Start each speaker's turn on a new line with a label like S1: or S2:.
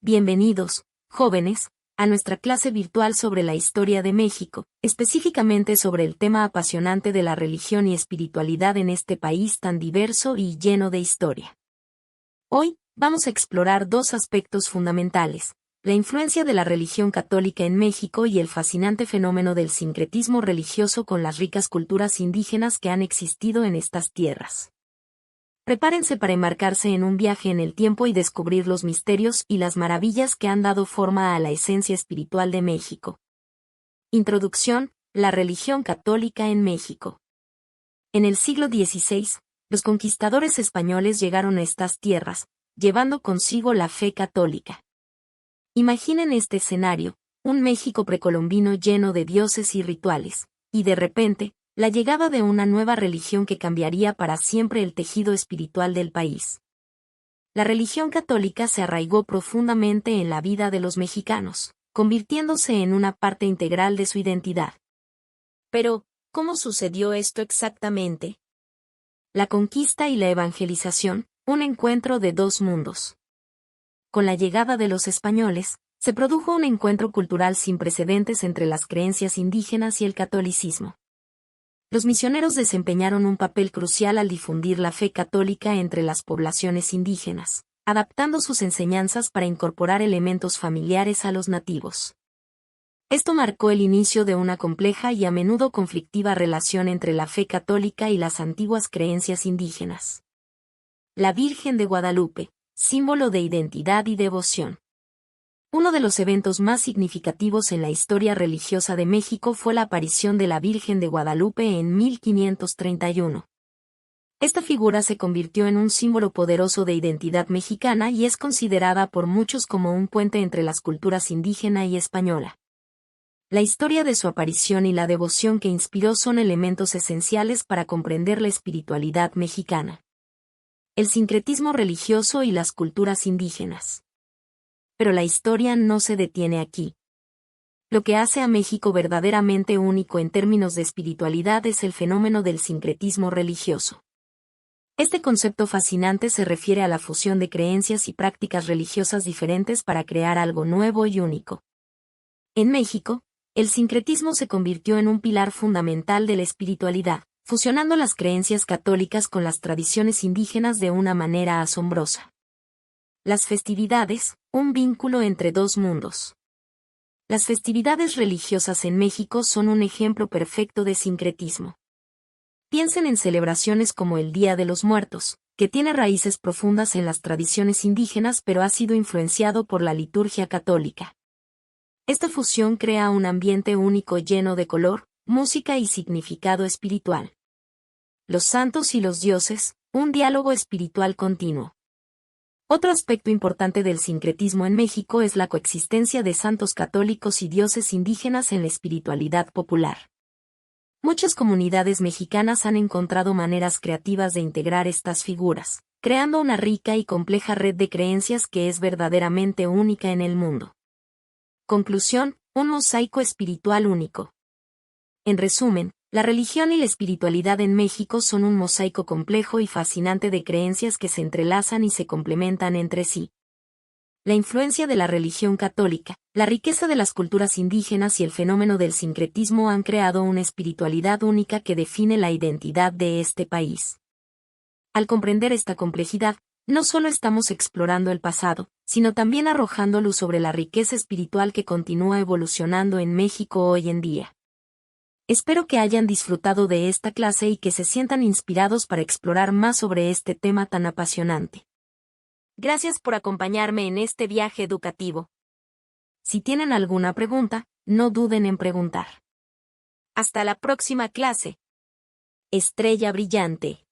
S1: Bienvenidos, jóvenes, a nuestra clase virtual sobre la historia de México, específicamente sobre el tema apasionante de la religión y espiritualidad en este país tan diverso y lleno de historia. Hoy, vamos a explorar dos aspectos fundamentales: la influencia de la religión católica en México y el fascinante fenómeno del sincretismo religioso con las ricas culturas indígenas que han existido en estas tierras. Prepárense para embarcarse en un viaje en el tiempo y descubrir los misterios y las maravillas que han dado forma a la esencia espiritual de México. Introducción: la religión católica en México. En el siglo XVI, los conquistadores españoles llegaron a estas tierras, llevando consigo la fe católica. Imaginen este escenario: un México precolombino lleno de dioses y rituales, y de repente, la llegada de una nueva religión que cambiaría para siempre el tejido espiritual del país. La religión católica se arraigó profundamente en la vida de los mexicanos, convirtiéndose en una parte integral de su identidad. Pero, ¿cómo sucedió esto exactamente? La conquista y la evangelización, un encuentro de dos mundos. Con la llegada de los españoles, se produjo un encuentro cultural sin precedentes entre las creencias indígenas y el catolicismo. Los misioneros desempeñaron un papel crucial al difundir la fe católica entre las poblaciones indígenas, adaptando sus enseñanzas para incorporar elementos familiares a los nativos. Esto marcó el inicio de una compleja y a menudo conflictiva relación entre la fe católica y las antiguas creencias indígenas. La Virgen de Guadalupe, símbolo de identidad y devoción. Uno de los eventos más significativos en la historia religiosa de México fue la aparición de la Virgen de Guadalupe en 1531. Esta figura se convirtió en un símbolo poderoso de identidad mexicana y es considerada por muchos como un puente entre las culturas indígena y española. La historia de su aparición y la devoción que inspiró son elementos esenciales para comprender la espiritualidad mexicana. El sincretismo religioso y las culturas indígenas. Pero la historia no se detiene aquí. Lo que hace a México verdaderamente único en términos de espiritualidad es el fenómeno del sincretismo religioso. Este concepto fascinante se refiere a la fusión de creencias y prácticas religiosas diferentes para crear algo nuevo y único. En México, el sincretismo se convirtió en un pilar fundamental de la espiritualidad, fusionando las creencias católicas con las tradiciones indígenas de una manera asombrosa. Las festividades, un vínculo entre dos mundos. Las festividades religiosas en México son un ejemplo perfecto de sincretismo. Piensen en celebraciones como el Día de los Muertos, que tiene raíces profundas en las tradiciones indígenas pero ha sido influenciado por la liturgia católica. Esta fusión crea un ambiente único lleno de color, música y significado espiritual. Los santos y los dioses, un diálogo espiritual continuo. Otro aspecto importante del sincretismo en México es la coexistencia de santos católicos y dioses indígenas en la espiritualidad popular. Muchas comunidades mexicanas han encontrado maneras creativas de integrar estas figuras, creando una rica y compleja red de creencias que es verdaderamente única en el mundo. Conclusión: un mosaico espiritual único. En resumen, la religión y la espiritualidad en México son un mosaico complejo y fascinante de creencias que se entrelazan y se complementan entre sí. La influencia de la religión católica, la riqueza de las culturas indígenas y el fenómeno del sincretismo han creado una espiritualidad única que define la identidad de este país. Al comprender esta complejidad, no solo estamos explorando el pasado, sino también arrojando luz sobre la riqueza espiritual que continúa evolucionando en México hoy en día. Espero que hayan disfrutado de esta clase y que se sientan inspirados para explorar más sobre este tema tan apasionante. Gracias por acompañarme en este viaje educativo. Si tienen alguna pregunta, no duden en preguntar. Hasta la próxima clase. Estrella brillante.